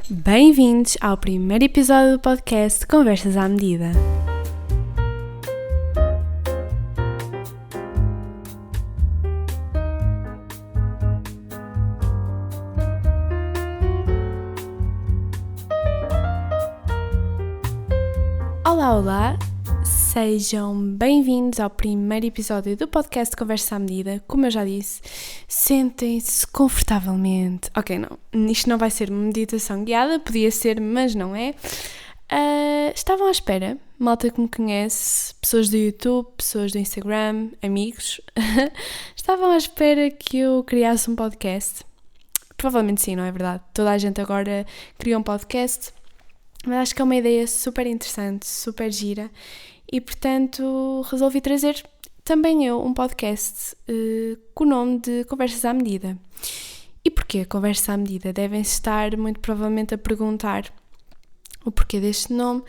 Bem-vindos ao primeiro episódio do podcast Conversas à Medida. Olá, sejam bem-vindos ao primeiro episódio do podcast Conversa à Medida. Como eu já disse, sentem-se confortavelmente. Ok, não, isto não vai ser uma meditação guiada, podia ser, mas não é. Estavam à espera, malta que me conhece, pessoas do YouTube, pessoas do Instagram, amigos, estavam à espera que eu criasse um podcast. Provavelmente sim, não é verdade? Toda a gente agora cria um podcast. Mas acho que é uma ideia super interessante, super gira e, portanto, resolvi trazer também eu um podcast com o nome de Conversas à Medida. E porquê Conversa à Medida? Devem-se estar muito provavelmente a perguntar o porquê deste nome.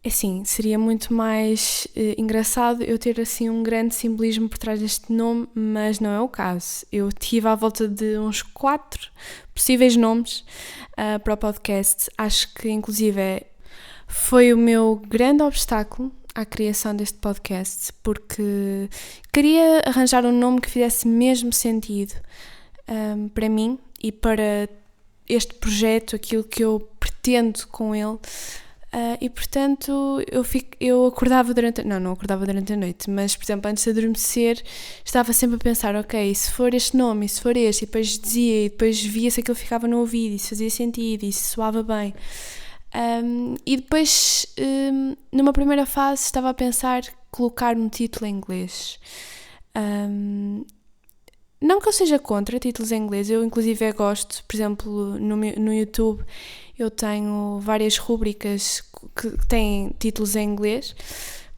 Assim, seria muito mais engraçado eu ter assim um grande simbolismo por trás deste nome, mas não é o caso. Eu tive à volta de uns 4 possíveis nomes para o podcast. Acho que inclusive foi o meu grande obstáculo à criação deste podcast, porque queria arranjar um nome que fizesse mesmo sentido para mim e para este projeto, aquilo que eu pretendo com ele. E portanto eu acordava durante... Não acordava durante a noite, mas por exemplo antes de adormecer estava sempre a pensar, ok, se for este nome, se for este, e depois dizia, e depois via se aquilo ficava no ouvido, e se fazia sentido, e se soava bem. E depois numa primeira fase estava a pensar colocar um título em inglês. Não que eu seja contra títulos em inglês, eu inclusive gosto, por exemplo, no YouTube eu tenho várias rúbricas que têm títulos em inglês,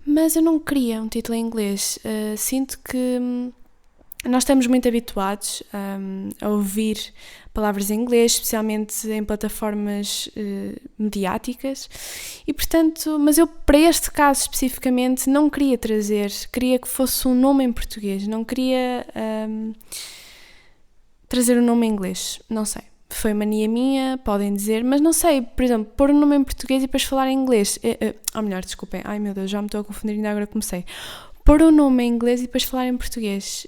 mas eu não queria um título em inglês. Sinto que nós estamos muito habituados a ouvir palavras em inglês, especialmente em plataformas mediáticas, e portanto, mas eu para este caso especificamente não queria queria que fosse um nome em português, não queria trazer um nome em inglês, não sei. Foi mania minha, podem dizer, mas não sei, por exemplo, pôr um nome em português e depois falar em inglês. Ou melhor, desculpem, ai meu Deus, já me estou a confundir, ainda agora comecei. Pôr um nome em inglês e depois falar em português.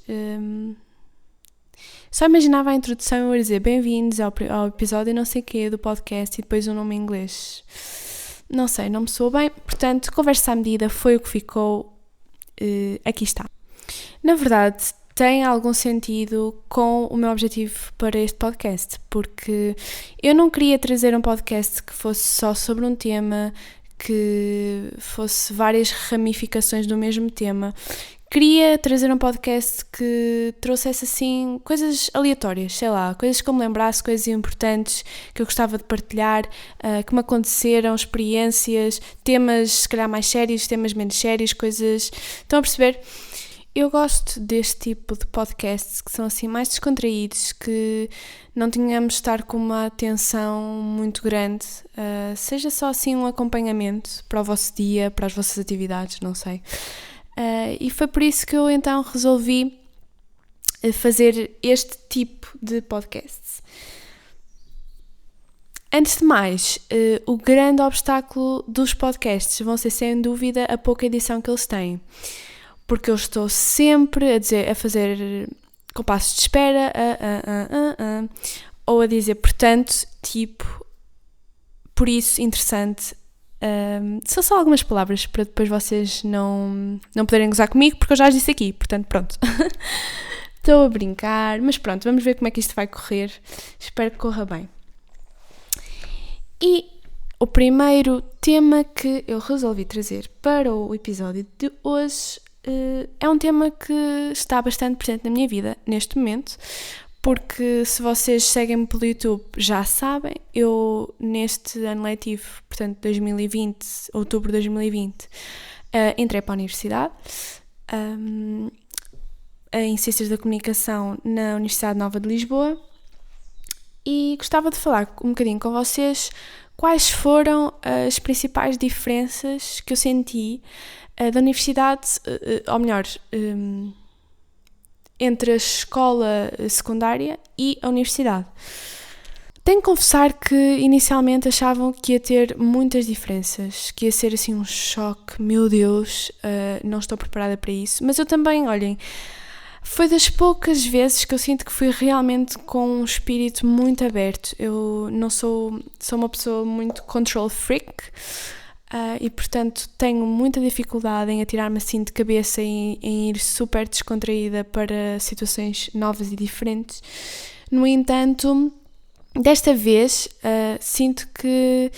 Só imaginava a introdução eu ia dizer bem-vindos ao episódio não sei o quê do podcast e depois um nome em inglês. Não sei, não me soou bem, portanto, Conversa à Medida foi o que ficou. Aqui está. Na verdade, tem algum sentido com o meu objetivo para este podcast, porque eu não queria trazer um podcast que fosse só sobre um tema, que fosse várias ramificações do mesmo tema. Queria trazer um podcast que trouxesse assim coisas aleatórias, sei lá, coisas que eu me lembrasse, coisas importantes que eu gostava de partilhar, que me aconteceram, experiências, temas se calhar mais sérios, temas menos sérios, coisas... Estão a perceber? Eu gosto deste tipo de podcasts que são assim mais descontraídos, que não tenhamos de estar com uma atenção muito grande, seja só assim um acompanhamento para o vosso dia, para as vossas atividades, não sei. E foi por isso que eu então resolvi fazer este tipo de podcasts. Antes de mais, o grande obstáculo dos podcasts vão ser sem dúvida a pouca edição que eles têm. Porque eu estou sempre a fazer compassos de espera, ou a dizer, portanto, tipo, por isso, interessante. São só algumas palavras para depois vocês não poderem gozar comigo, porque eu já as disse aqui, portanto, pronto. Estou a brincar, mas pronto, vamos ver como é que isto vai correr. Espero que corra bem. E o primeiro tema que eu resolvi trazer para o episódio de hoje é um tema que está bastante presente na minha vida neste momento, porque se vocês seguem-me pelo YouTube já sabem, eu neste ano letivo, portanto 2020, outubro de 2020, entrei para a universidade, em Ciências da Comunicação na Universidade Nova de Lisboa, e gostava de falar um bocadinho com vocês quais foram as principais diferenças que eu senti da universidade, ou melhor, entre a escola secundária e a universidade. Tenho que confessar que inicialmente achavam que ia ter muitas diferenças, que ia ser assim um choque, meu Deus, não estou preparada para isso. Mas eu também, olhem, foi das poucas vezes que eu sinto que fui realmente com um espírito muito aberto. Eu não sou uma pessoa muito control freak e, portanto, tenho muita dificuldade em atirar-me assim de cabeça e em ir super descontraída para situações novas e diferentes. No entanto, desta vez sinto que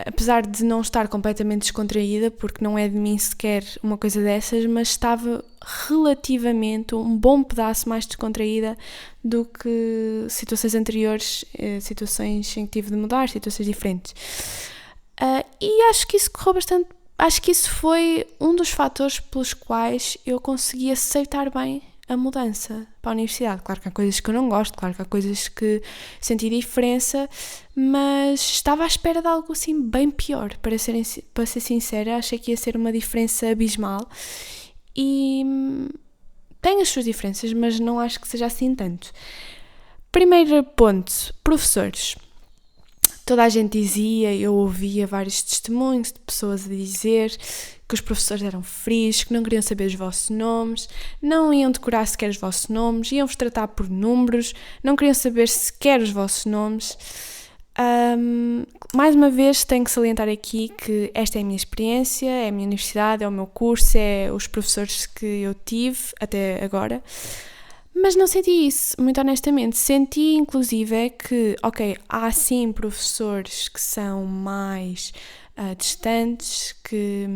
apesar de não estar completamente descontraída, porque não é de mim sequer uma coisa dessas, mas estava relativamente um bom pedaço mais descontraída do que situações anteriores, situações em que tive de mudar, situações diferentes. E acho que isso correu bastante, acho que isso foi um dos fatores pelos quais eu consegui aceitar bem a mudança para a universidade. Claro que há coisas que eu não gosto, claro que há coisas que senti diferença, mas estava à espera de algo assim bem pior, para ser sincera. Achei que ia ser uma diferença abismal e tem as suas diferenças, mas não acho que seja assim tanto. Primeiro ponto, professores. Toda a gente dizia, eu ouvia vários testemunhos de pessoas a dizer que os professores eram frios, que não queriam saber os vossos nomes, não iam decorar sequer os vossos nomes, iam-vos tratar por números, não queriam saber sequer os vossos nomes. Mais uma vez tenho que salientar aqui que esta é a minha experiência, é a minha universidade, é o meu curso, é os professores que eu tive até agora. Mas não senti isso, muito honestamente. Senti, inclusive, que, há sim professores que são mais distantes, que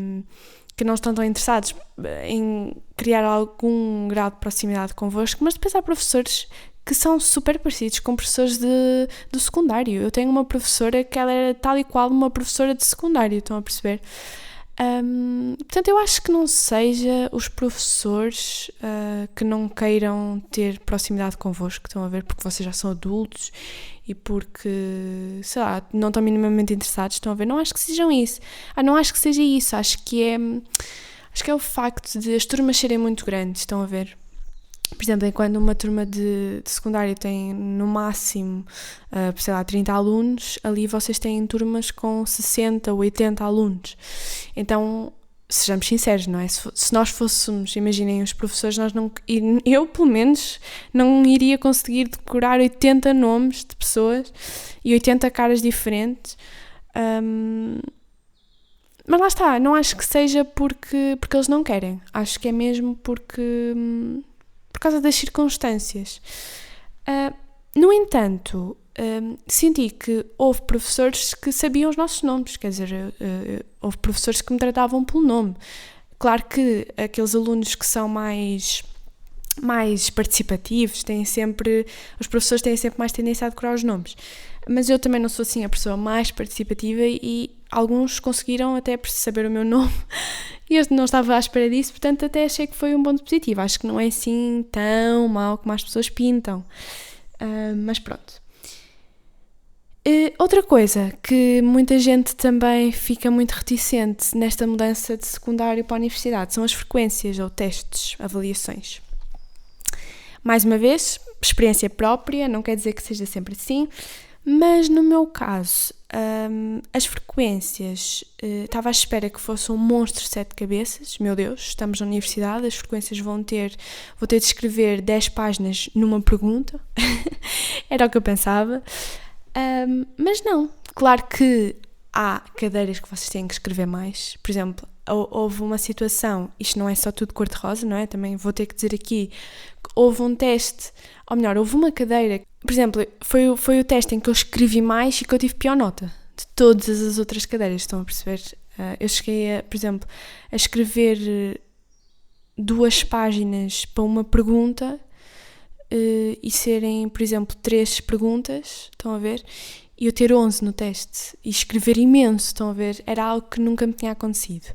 não estão tão interessados em criar algum grau de proximidade convosco, mas depois há professores que são super parecidos com professores do secundário. Eu tenho uma professora que ela era tal e qual uma professora de secundário, estão a perceber? Portanto, eu acho que não seja os professores que não queiram ter proximidade convosco, estão a ver, porque vocês já são adultos e porque, sei lá, não estão minimamente interessados, estão a ver, não acho que sejam isso. Não acho que seja isso, acho que é o facto de as turmas serem muito grandes, estão a ver. Por exemplo, enquanto uma turma de secundário tem no máximo, 30 alunos, ali vocês têm turmas com 60 ou 80 alunos. Então, sejamos sinceros, não é? Se nós fôssemos, imaginem, os professores, eu pelo menos não iria conseguir decorar 80 nomes de pessoas e 80 caras diferentes. Mas lá está, não acho que seja porque eles não querem. Acho que é mesmo por causa das circunstâncias. No entanto, senti que houve professores que sabiam os nossos nomes, quer dizer, houve professores que me tratavam pelo nome. Claro que aqueles alunos que são mais participativos, os professores têm sempre mais tendência a decorar os nomes. Mas eu também não sou assim a pessoa mais participativa e alguns conseguiram até saber o meu nome e eu não estava à espera disso, portanto até achei que foi um ponto positivo. Acho que não é assim tão mau como as pessoas pintam. Mas pronto. Outra coisa que muita gente também fica muito reticente nesta mudança de secundário para a universidade são as frequências ou testes, avaliações. Mais uma vez, experiência própria, não quer dizer que seja sempre assim, mas no meu caso, as frequências, estava à espera que fosse um monstro de 7 cabeças. Meu Deus, estamos na universidade, as frequências vou ter de escrever 10 páginas numa pergunta, era o que eu pensava, mas não, claro que há cadeiras que vocês têm que escrever mais. Por exemplo, houve uma situação, isto não é só tudo cor-de-rosa, não é? Também vou ter que dizer aqui que houve um teste, ou melhor, houve uma cadeira, por exemplo, foi o teste em que eu escrevi mais e que eu tive pior nota de todas as outras cadeiras, estão a perceber? Eu cheguei, por exemplo, a escrever 2 páginas para uma pergunta e serem, por exemplo, 3 perguntas, estão a ver? E eu ter 11 no teste e escrever imenso, estão a ver? Era algo que nunca me tinha acontecido.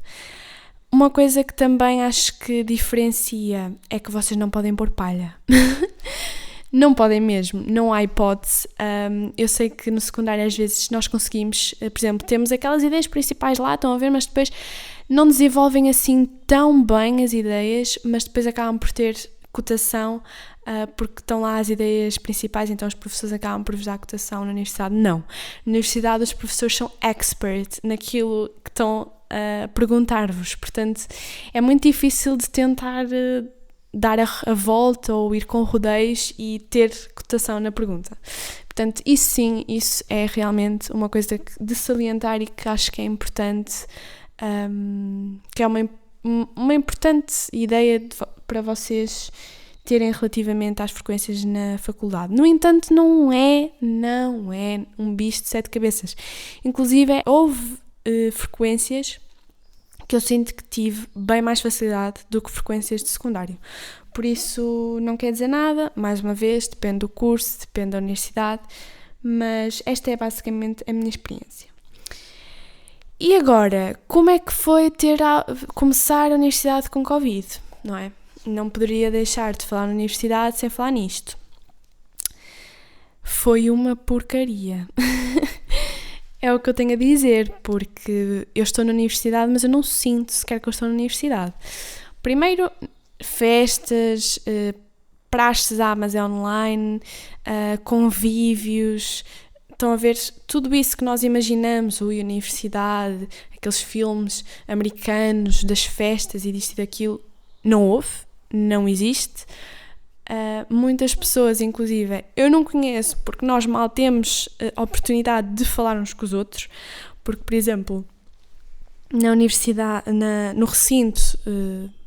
Uma coisa que também acho que diferencia é que vocês não podem pôr palha. Não podem mesmo, não há hipótese. Eu sei que no secundário às vezes nós conseguimos, por exemplo, temos aquelas ideias principais lá, estão a ver, mas depois não desenvolvem assim tão bem as ideias, mas depois acabam por ter cotação porque estão lá as ideias principais, então os professores acabam por vos dar cotação. Na universidade não. Na universidade os professores são expert naquilo que estão a perguntar-vos, portanto é muito difícil de tentar dar a volta ou ir com rodeios e ter cotação na pergunta. Portanto, isso sim, isso é realmente uma coisa de salientar e que acho que é importante, que é uma importante ideia para vocês terem relativamente às frequências na faculdade. No entanto, não é um bicho de 7 cabeças. Inclusive, houve frequências que eu sinto que tive bem mais facilidade do que frequências de secundário. Por isso, não quer dizer nada, mais uma vez, depende do curso, depende da universidade, mas esta é basicamente a minha experiência. E agora, como é que foi começar a universidade com Covid, não é? Não poderia deixar de falar na universidade sem falar nisto. Foi uma porcaria. É o que eu tenho a dizer, porque eu estou na universidade, mas eu não sinto sequer que eu estou na universidade. Primeiro, festas, praxes, mas é online, convívios, estão a ver tudo isso que nós imaginamos, a universidade, aqueles filmes americanos das festas e disto e daquilo, não houve, não existe. Muitas pessoas, inclusive, eu não conheço, porque nós mal temos a oportunidade de falar uns com os outros, porque, por exemplo, na universidade, no recinto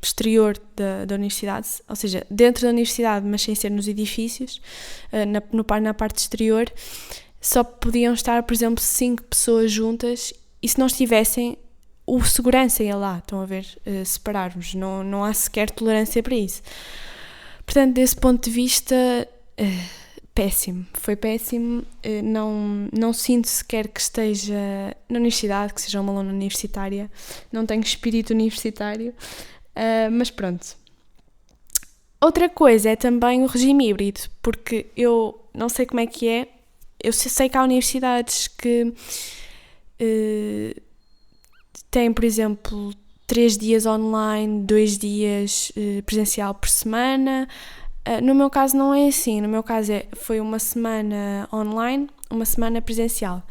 exterior da universidade, ou seja, dentro da universidade, mas sem ser nos edifícios, na parte exterior, só podiam estar, por exemplo, 5 pessoas juntas, e se não estivessem, o segurança ia lá, estão a ver, separar-nos, não há sequer tolerância para isso. Portanto, desse ponto de vista, péssimo, foi péssimo, não sinto sequer que esteja na universidade, que seja uma aluna universitária, não tenho espírito universitário, mas pronto. Outra coisa é também o regime híbrido, porque eu não sei como é que é, eu sei que há universidades que têm, por exemplo, 3 dias online, 2 dias presencial por semana. No meu caso não é assim, no meu caso foi uma semana online, uma semana presencial.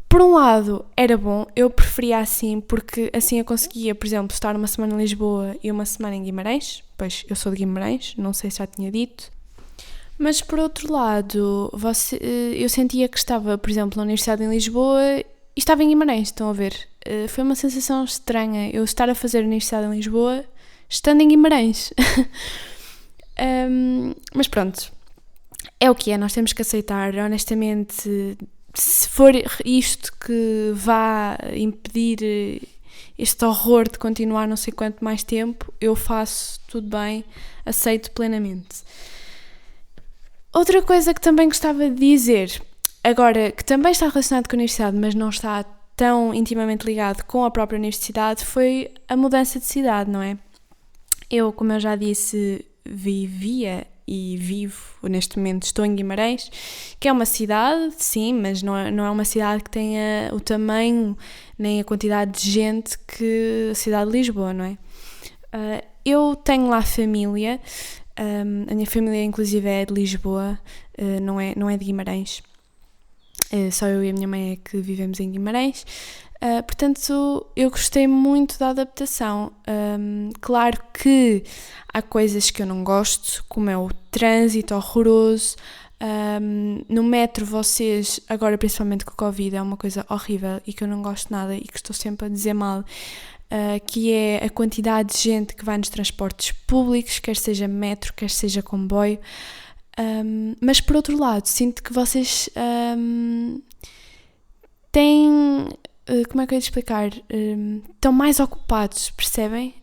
Por um lado era bom, eu preferia assim, porque assim eu conseguia, por exemplo, estar uma semana em Lisboa e uma semana em Guimarães, pois eu sou de Guimarães, não sei se já tinha dito. Mas por outro lado, eu sentia que estava, por exemplo, na Universidade em Lisboa e estava em Guimarães, estão a ver? Foi uma sensação estranha eu estar a fazer a Universidade em Lisboa estando em Guimarães. Mas pronto, é o que é, nós temos que aceitar, honestamente. Se for isto que vá impedir este horror de continuar não sei quanto mais tempo, eu faço, tudo bem, aceito plenamente. Outra coisa que também gostava de dizer, agora que também está relacionado com a universidade, mas não está tão intimamente ligado com a própria universidade, foi a mudança de cidade, não é? Eu, como eu já disse, vivia e vivo, neste momento estou em Guimarães, que é uma cidade, sim, mas não é uma cidade que tenha o tamanho nem a quantidade de gente que a cidade de Lisboa, não é? Eu tenho lá família, a minha família inclusive é de Lisboa, não é de Guimarães, só eu e a minha mãe é que vivemos em Guimarães. Portanto, eu gostei muito da adaptação. Claro que há coisas que eu não gosto, como é o trânsito horroroso. No metro, vocês, agora principalmente com o Covid, é uma coisa horrível e que eu não gosto nada e que estou sempre a dizer mal, que é a quantidade de gente que vai nos transportes públicos, quer seja metro, quer seja comboio. Mas por outro lado, sinto que vocês têm... como é que eu ia te explicar? Estão mais ocupados, percebem?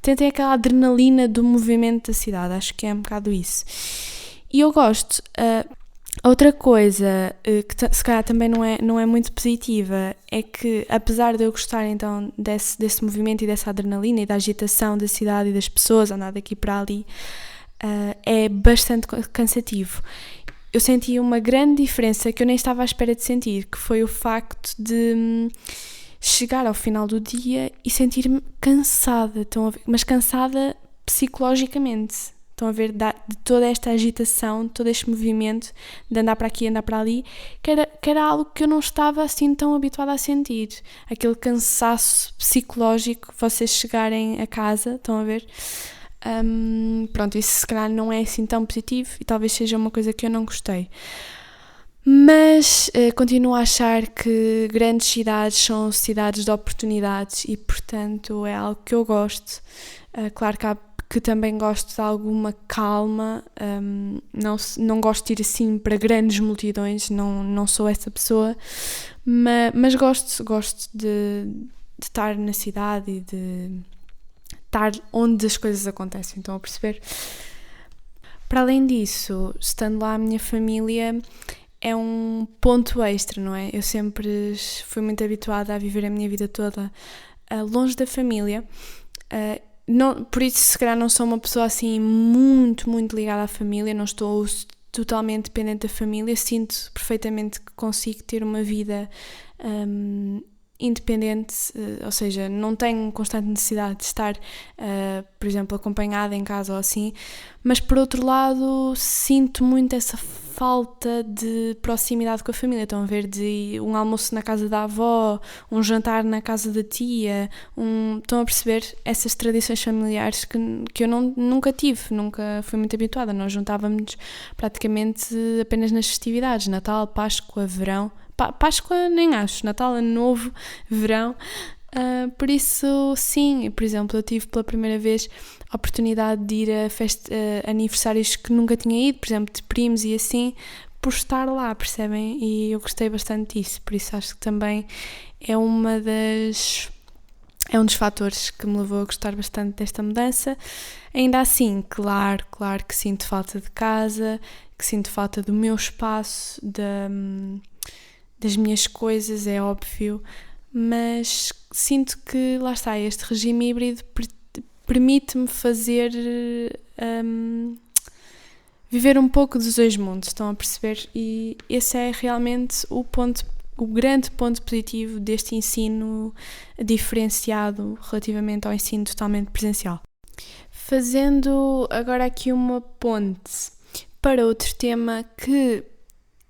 Tentem aquela adrenalina do movimento da cidade, acho que é um bocado isso. E eu gosto. Outra coisa que se calhar também não é muito positiva é que, apesar de eu gostar então desse movimento e dessa adrenalina e da agitação da cidade e das pessoas, andar daqui para ali, é bastante cansativo. Eu senti uma grande diferença que eu nem estava à espera de sentir, que foi o facto de chegar ao final do dia e sentir-me cansada, mas cansada psicologicamente. Estão a ver, de toda esta agitação, todo este movimento de andar para aqui, andar para ali, que era algo que eu não estava assim tão habituada a sentir. Aquele cansaço psicológico, vocês chegarem a casa, estão a ver? Pronto, isso se calhar não é assim tão positivo e talvez seja uma coisa que eu não gostei. Mas continuo a achar que grandes cidades são cidades de oportunidades e, portanto, é algo que eu gosto. Claro que também gosto de alguma calma, não gosto de ir assim para grandes multidões, não sou essa pessoa, mas gosto de estar na cidade e de estar onde as coisas acontecem, estão a perceber? Para além disso, estando lá a minha família é um ponto extra, não é? Eu sempre fui muito habituada a viver a minha vida toda longe da família, por isso se calhar não sou uma pessoa assim muito, muito ligada à família, não estou totalmente dependente da família, sinto perfeitamente que consigo ter uma vida independente, ou seja, não tenho constante necessidade de estar, por exemplo, acompanhada em casa ou assim, mas por outro lado sinto muito essa falta de proximidade com a família. Estão a ver, de um almoço na casa da avó, um jantar na casa da tia, estão a perceber essas tradições familiares que eu nunca tive, nunca fui muito habituada. Nós juntávamos praticamente apenas nas festividades, Natal, Páscoa, Verão. Páscoa nem acho, Natal, Ano Novo, Verão, por isso sim, por exemplo, eu tive pela primeira vez a oportunidade de ir a aniversários que nunca tinha ido, por exemplo, de primos e assim, por estar lá, percebem? E eu gostei bastante disso, por isso acho que também é um dos fatores que me levou a gostar bastante desta mudança. Ainda assim, claro que sinto falta de casa, que sinto falta do meu espaço, das minhas coisas, é óbvio, mas sinto que, lá está, este regime híbrido permite-me fazer, viver um pouco dos dois mundos, estão a perceber? E esse é realmente o grande ponto positivo deste ensino diferenciado relativamente ao ensino totalmente presencial. Fazendo agora aqui uma ponte para outro tema que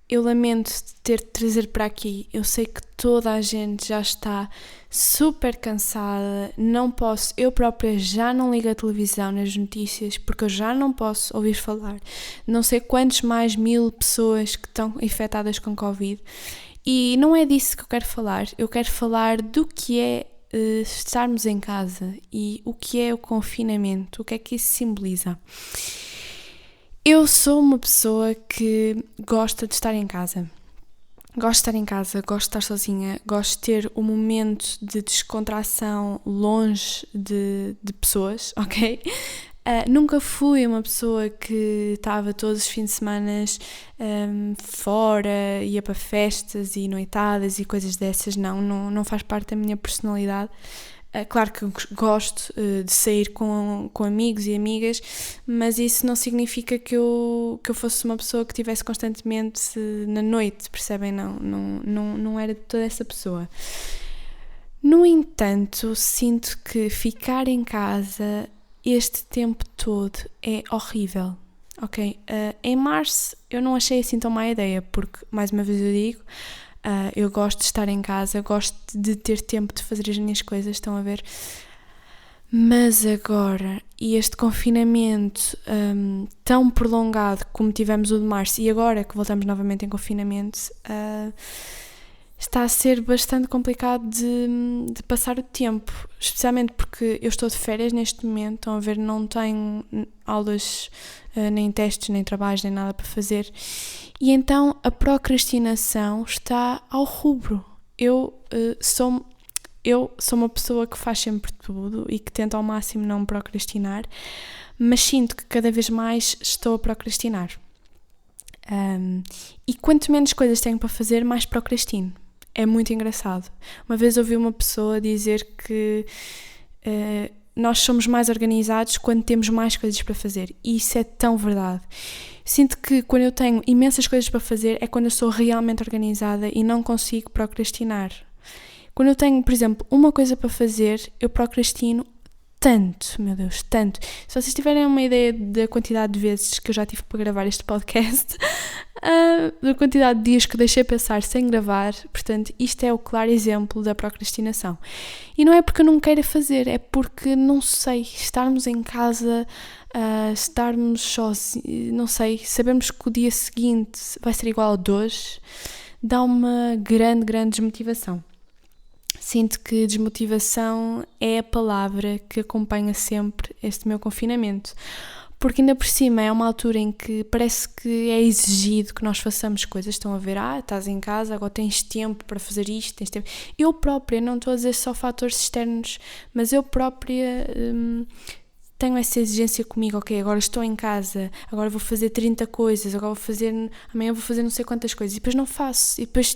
eu lamento ter de trazer para aqui. Eu sei que toda a gente já está super cansada, não posso, eu própria já não ligo a televisão nas notícias porque eu já não posso ouvir falar. Não sei quantos mais 1000 pessoas que estão infectadas com Covid e não é disso que eu quero falar do que é estarmos em casa e o que é o confinamento, o que é que isso simboliza. Eu sou uma pessoa que gosta de estar em casa. Gosto de estar em casa, gosto de estar sozinha, gosto de ter um momento de descontração longe de pessoas, ok? Nunca fui uma pessoa que estava todos os fins de semana fora, ia para festas e noitadas e coisas dessas, não faz parte da minha personalidade. Claro que gosto de sair com amigos e amigas, mas isso não significa que eu fosse uma pessoa que estivesse constantemente na noite, percebem? Não era de toda essa pessoa. No entanto, sinto que ficar em casa este tempo todo é horrível, ok? Em março eu não achei assim tão má ideia, porque, mais uma vez eu digo, eu gosto de estar em casa, gosto de ter tempo de fazer as minhas coisas, estão a ver? Mas agora, e este confinamento tão prolongado como tivemos o de março, e agora que voltamos novamente em confinamento, está a ser bastante complicado de passar o tempo, especialmente porque eu estou de férias neste momento, estão a ver, não tenho aulas, nem testes, nem trabalhos, nem nada para fazer, e então a procrastinação está ao rubro. Eu sou uma pessoa que faz sempre tudo e que tenta ao máximo não procrastinar, mas sinto que cada vez mais estou a procrastinar. E quanto menos coisas tenho para fazer, mais procrastino. É muito engraçado. Uma vez ouvi uma pessoa dizer que nós somos mais organizados quando temos mais coisas para fazer. E isso é tão verdade. Sinto que quando eu tenho imensas coisas para fazer é quando eu sou realmente organizada e não consigo procrastinar. Quando eu tenho, por exemplo, uma coisa para fazer, eu procrastino tanto, meu Deus, tanto. Se vocês tiverem uma ideia da quantidade de vezes que eu já tive para gravar este podcast, da quantidade de dias que deixei passar sem gravar, portanto, isto é o claro exemplo da procrastinação. E não é porque eu não queira fazer, é porque não sei, estarmos em casa, estarmos sozinhos, não sei, sabermos que o dia seguinte vai ser igual ao de hoje, dá uma grande, grande desmotivação. Sinto que desmotivação é a palavra que acompanha sempre este meu confinamento. Porque ainda por cima é uma altura em que parece que é exigido que nós façamos coisas. Estão a ver, estás em casa, agora tens tempo para fazer isto, tens tempo. Eu própria, não estou a dizer só fatores externos, mas eu própria tenho essa exigência comigo. Ok, agora estou em casa, agora vou fazer 30 coisas, amanhã vou fazer não sei quantas coisas. E depois não faço, e depois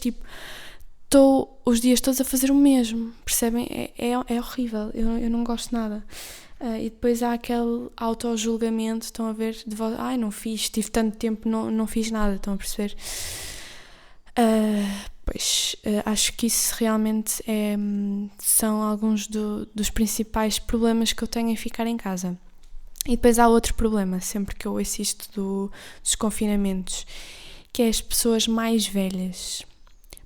estou os dias todos a fazer o mesmo, percebem? É horrível, eu não gosto nada. E depois há aquele auto-julgamento, estão a ver, de volta, não fiz, tive tanto tempo, não fiz nada, estão a perceber? Acho que isso realmente são alguns dos principais problemas que eu tenho em ficar em casa. E depois há outro problema, sempre que eu ouço isto dos confinamentos, que é as pessoas mais velhas.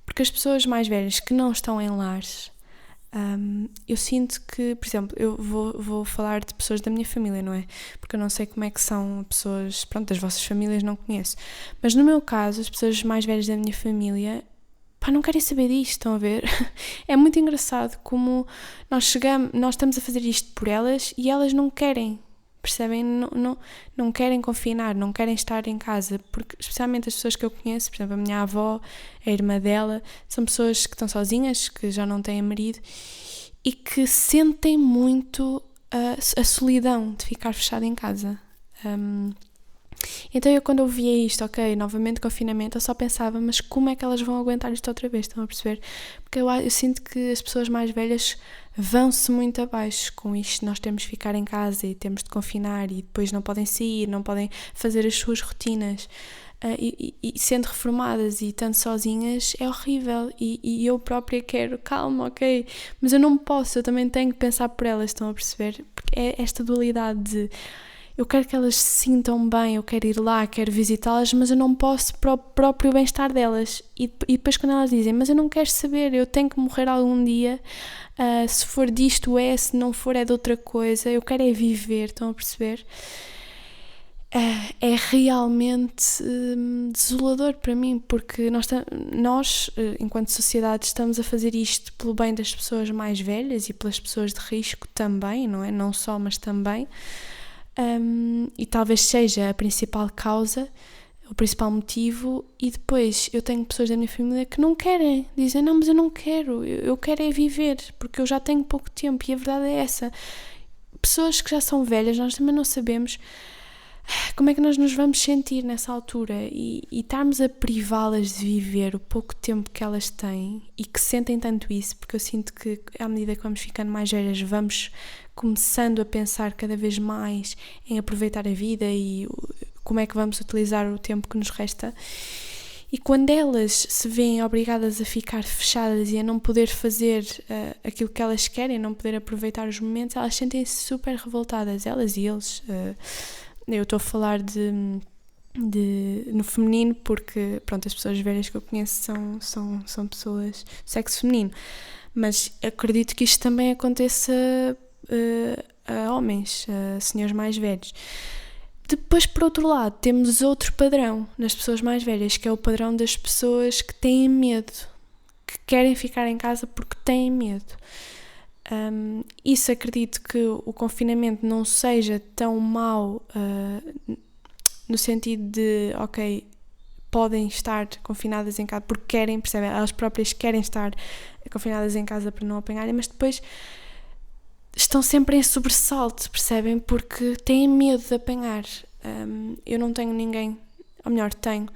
Porque as pessoas mais velhas que não estão em lares, eu sinto que, por exemplo, eu vou falar de pessoas da minha família, não é? Porque eu não sei como é que são pessoas, das vossas famílias não conheço. Mas no meu caso, as pessoas mais velhas da minha família, não querem saber disto, estão a ver? É muito engraçado como nós estamos a fazer isto por elas e elas não querem. Percebem? Não querem confinar, não querem estar em casa, porque especialmente as pessoas que eu conheço, por exemplo, a minha avó, a irmã dela, são pessoas que estão sozinhas, que já não têm marido e que sentem muito a solidão de ficar fechada em casa. Então quando eu via isto, ok, novamente confinamento, eu só pensava, mas como é que elas vão aguentar isto outra vez, estão a perceber? Porque eu sinto que as pessoas mais velhas vão-se muito abaixo com isto, nós temos de ficar em casa e temos de confinar e depois não podem sair, não podem fazer as suas rotinas, e sendo reformadas e estando sozinhas é horrível, e eu própria quero, calma, ok, mas eu não posso, eu também tenho que pensar por elas, estão a perceber? Porque é esta dualidade de eu quero que elas se sintam bem, eu quero ir lá, quero visitá-las, mas eu não posso para o próprio bem-estar delas. E depois quando elas dizem, mas eu não quero saber, eu tenho que morrer algum dia, se for disto se não for é de outra coisa, eu quero viver, estão a perceber? É realmente desolador para mim, porque nós, enquanto sociedade, estamos a fazer isto pelo bem das pessoas mais velhas e pelas pessoas de risco também, não é? Não só, mas também. E talvez seja a principal causa, o principal motivo, e depois eu tenho pessoas da minha família que não querem, dizem, não, mas eu não quero, eu quero viver, porque eu já tenho pouco tempo, e a verdade é essa. Pessoas que já são velhas, nós também não sabemos como é que nós nos vamos sentir nessa altura, e estarmos a privá-las de viver o pouco tempo que elas têm, e que sentem tanto isso, porque eu sinto que à medida que vamos ficando mais velhas, vamos começando a pensar cada vez mais em aproveitar a vida e como é que vamos utilizar o tempo que nos resta. E quando elas se veem obrigadas a ficar fechadas e a não poder fazer aquilo que elas querem, não poder aproveitar os momentos, elas sentem-se super revoltadas, elas e eles. Eu estou a falar no feminino porque, as pessoas velhas que eu conheço são pessoas de sexo feminino. Mas acredito que isto também aconteça a homens, a senhores mais velhos. Depois, por outro lado, temos outro padrão nas pessoas mais velhas, que é o padrão das pessoas que têm medo, que querem ficar em casa porque têm medo. Isso acredito que o confinamento não seja tão mau no sentido de, ok, podem estar confinadas em casa porque querem, percebem? Elas próprias querem estar confinadas em casa para não apanharem, mas depois estão sempre em sobressalto, percebem? Porque têm medo de apanhar. Eu não tenho ninguém, ou melhor, tenho,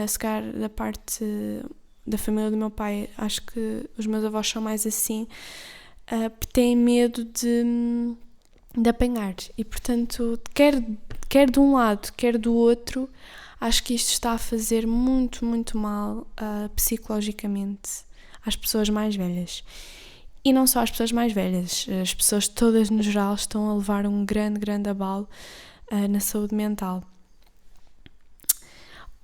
se calhar da parte da família do meu pai, acho que os meus avós são mais assim, têm medo de apanhar. E, portanto, quer de um lado, quer do outro, acho que isto está a fazer muito, muito mal psicologicamente às pessoas mais velhas. E não só as pessoas mais velhas, as pessoas todas no geral estão a levar um grande abalo na saúde mental.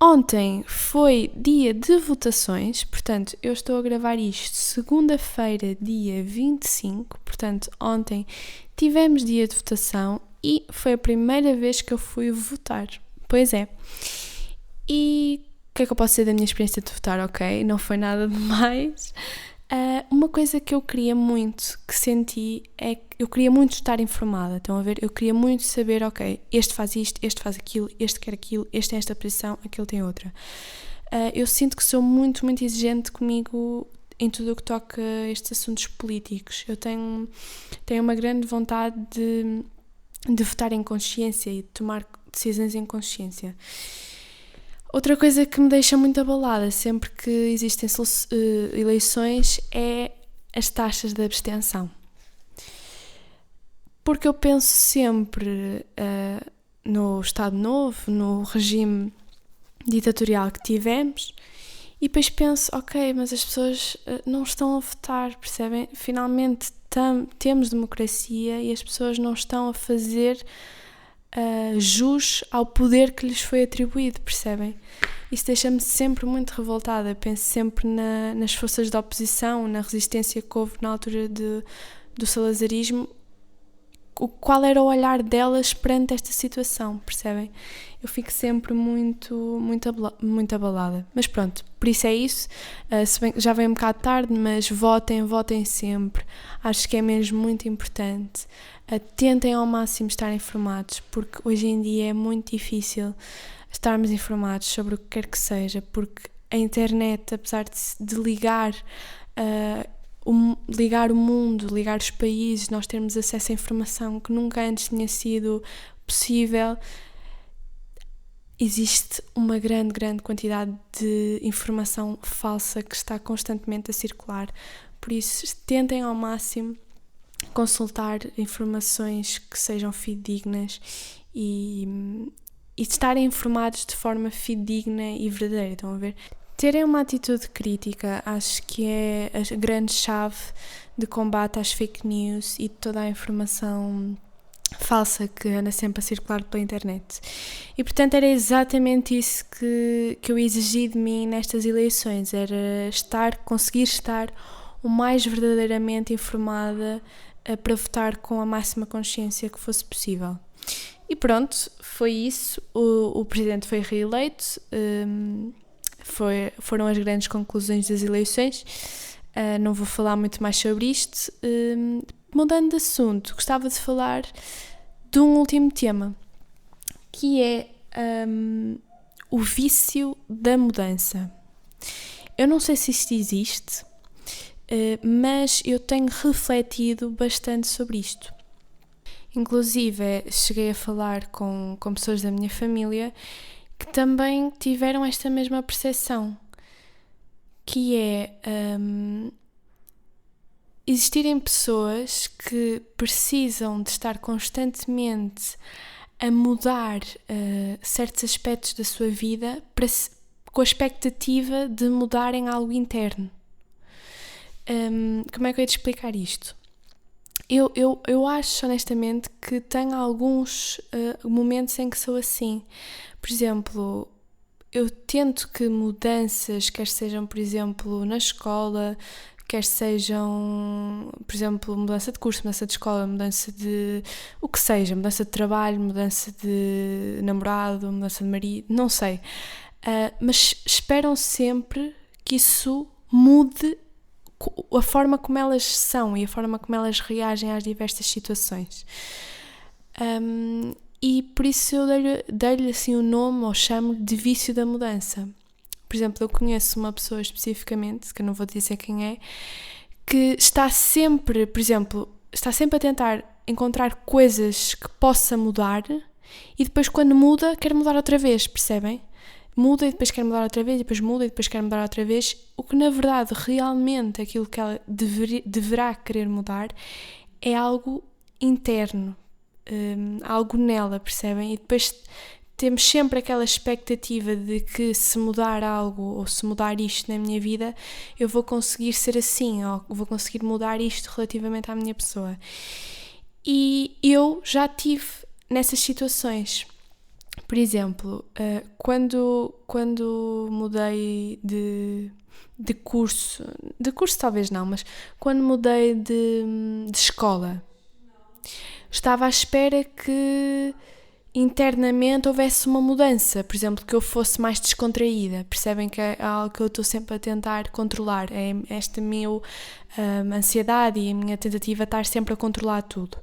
Ontem foi dia de votações, portanto, eu estou a gravar isto segunda-feira, dia 25, portanto, ontem tivemos dia de votação e foi a primeira vez que eu fui votar. Pois é. E o que é que eu posso dizer da minha experiência de votar? Ok, não foi nada demais. Uma coisa que eu queria muito, que senti, é que eu queria muito estar informada. Estão a ver? Eu queria muito saber, ok, este faz isto, este faz aquilo, este quer aquilo, este tem esta posição, aquele tem outra. Eu sinto que sou muito exigente comigo em tudo o que toca a estes assuntos políticos. Eu tenho uma grande vontade de votar em consciência e de tomar decisões em consciência. Outra coisa que me deixa muito abalada sempre que existem eleições é as taxas de abstenção. Porque eu penso sempre no Estado Novo, no regime ditatorial que tivemos, e depois penso, ok, mas as pessoas não estão a votar, percebem? Finalmente temos democracia e as pessoas não estão a fazer jus ao poder que lhes foi atribuído, percebem? Isso deixa-me sempre muito revoltada. Penso sempre nas forças de oposição, na resistência que houve na altura do salazarismo. Qual era o olhar delas perante esta situação, percebem? Eu fico sempre muito abalada. Mas pronto, por isso é isso. Se bem, já vem um bocado tarde, mas votem sempre. Acho que é mesmo muito importante. Tentem ao máximo estar informados, porque hoje em dia é muito difícil estarmos informados sobre o que quer que seja, porque a internet, apesar de ligar o mundo, ligar os países, nós termos acesso a informação que nunca antes tinha sido possível, existe uma grande quantidade de informação falsa que está constantemente a circular. Por isso, tentem ao máximo consultar informações que sejam fidedignas e estarem informados de forma fidedigna e verdadeira, estão a ver? Terem uma atitude crítica, acho que é a grande chave de combate às fake news e de toda a informação falsa que anda sempre a circular pela internet. E portanto era exatamente isso que eu exigi de mim nestas eleições, era conseguir estar o mais verdadeiramente informada para votar com a máxima consciência que fosse possível. E pronto, foi isso. O presidente foi reeleito, foram as grandes conclusões das eleições. Não vou falar muito mais sobre isto. Mudando de assunto, gostava de falar de um último tema, que é o vício da mudança. Eu não sei se isto existe, mas eu tenho refletido bastante sobre isto. Inclusive, cheguei a falar com pessoas da minha família que também tiveram esta mesma percepção, que é existirem pessoas que precisam de estar constantemente a mudar certos aspectos da sua vida com a expectativa de mudarem algo interno. Como é que eu ia te explicar isto? Eu acho, honestamente, que tenho alguns momentos em que sou assim. Por exemplo, eu tento que mudanças, quer sejam, por exemplo, na escola, quer sejam, por exemplo, mudança de curso, mudança de escola, mudança de o que seja, mudança de trabalho, mudança de namorado, mudança de marido, não sei. Mas esperam sempre que isso mude a forma como elas são e a forma como elas reagem às diversas situações. E por isso eu dei-lhe assim o nome, ou chamo-lhe de vício da mudança. Por exemplo, eu conheço uma pessoa especificamente, que eu não vou dizer quem é, que está sempre, por exemplo, a tentar encontrar coisas que possa mudar e depois quando muda, quer mudar outra vez, percebem? Muda e depois quer mudar outra vez, e depois muda e depois quer mudar outra vez, o que na verdade realmente aquilo que ela deverá querer mudar é algo interno, algo nela, percebem? E depois temos sempre aquela expectativa de que se mudar algo ou se mudar isto na minha vida, eu vou conseguir ser assim, ou vou conseguir mudar isto relativamente à minha pessoa. E eu já tive nessas situações. Por exemplo, quando mudei de curso talvez não, mas quando mudei de escola, estava à espera que internamente houvesse uma mudança, por exemplo, que eu fosse mais descontraída. Percebem que é algo que eu estou sempre a tentar controlar, é esta minha ansiedade e a minha tentativa de estar sempre a controlar tudo.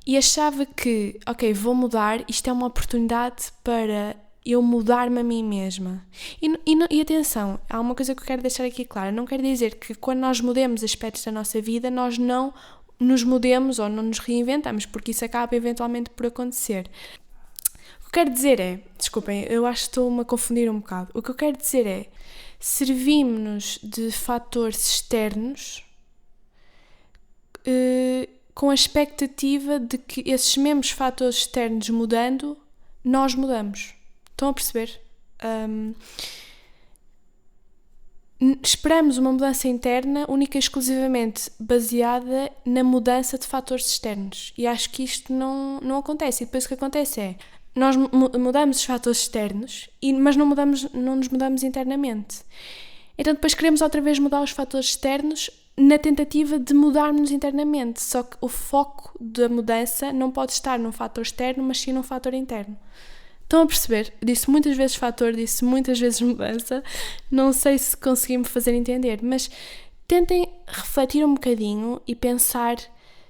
E achava que, ok, vou mudar, isto é uma oportunidade para eu mudar-me a mim mesma. E atenção, há uma coisa que eu quero deixar aqui clara, não quer dizer que quando nós mudemos aspectos da nossa vida, nós não nos mudemos ou não nos reinventamos, porque isso acaba eventualmente por acontecer. O que eu quero dizer é, desculpem, eu acho que estou-me a confundir um bocado. O que eu quero dizer é, servimos-nos de fatores externos com a expectativa de que esses mesmos fatores externos mudando, nós mudamos. Estão a perceber? Esperamos uma mudança interna única e exclusivamente baseada na mudança de fatores externos. E acho que isto não acontece. E depois o que acontece é, nós mudamos os fatores externos, mas não nos mudamos internamente. Então depois queremos outra vez mudar os fatores externos na tentativa de mudarmos internamente. Só que o foco da mudança não pode estar num fator externo, mas sim num fator interno. Estão a perceber? Disse muitas vezes fator, disse muitas vezes mudança. Não sei se consegui-me fazer entender, mas tentem refletir um bocadinho e pensar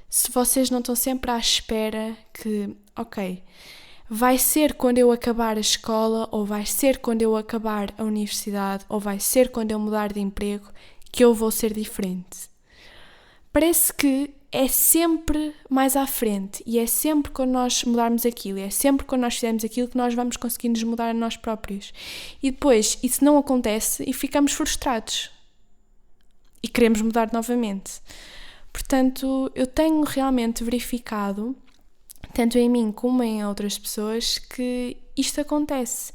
se vocês não estão sempre à espera que, ok, vai ser quando eu acabar a escola, ou vai ser quando eu acabar a universidade, ou vai ser quando eu mudar de emprego, que eu vou ser diferente. Parece que é sempre mais à frente e é sempre quando nós mudarmos aquilo, e é sempre quando nós fizermos aquilo que nós vamos conseguir nos mudar a nós próprios. E depois isso não acontece e ficamos frustrados e queremos mudar novamente. Portanto, eu tenho realmente verificado, tanto em mim como em outras pessoas, que isto acontece.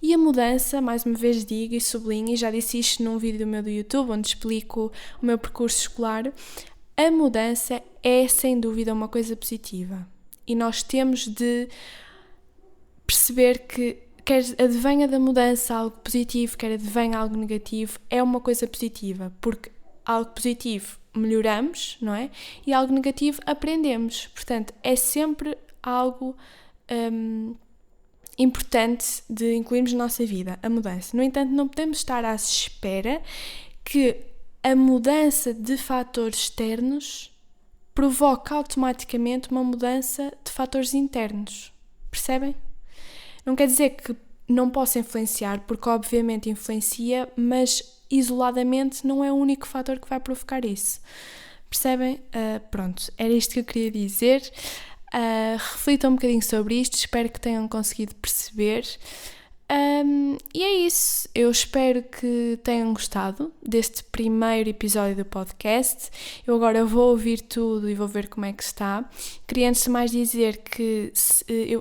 E a mudança, mais uma vez digo e sublinho, e já disse isto num vídeo meu do YouTube, onde explico o meu percurso escolar, a mudança é sem dúvida uma coisa positiva. E nós temos de perceber que quer advenha da mudança algo positivo, quer advenha algo negativo, é uma coisa positiva, porque algo positivo melhoramos, não é? E algo negativo aprendemos. Portanto, é sempre algo importante de incluirmos na nossa vida, a mudança. No entanto, não podemos estar à espera que a mudança de fatores externos provoque automaticamente uma mudança de fatores internos. Percebem? Não quer dizer que não possa influenciar, porque obviamente influencia, mas isoladamente não é o único fator que vai provocar isso. Percebem? Pronto, era isto que eu queria dizer. Reflitam um bocadinho sobre isto, espero que tenham conseguido perceber. E é isso, eu espero que tenham gostado deste primeiro episódio do podcast. Eu agora vou ouvir tudo e vou ver como é que está. Queria antes de mais dizer que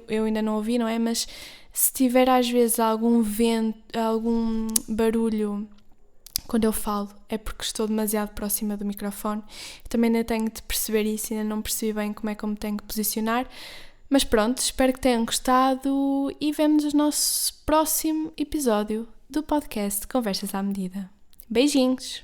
eu ainda não ouvi, não é? Mas se tiver às vezes algum vento, algum barulho quando eu falo, é porque estou demasiado próxima do microfone. Eu também ainda tenho de perceber isso, ainda não percebi bem como é que eu me tenho que posicionar. Mas pronto, espero que tenham gostado e vemo-nos no nosso próximo episódio do podcast Conversas à Medida. Beijinhos!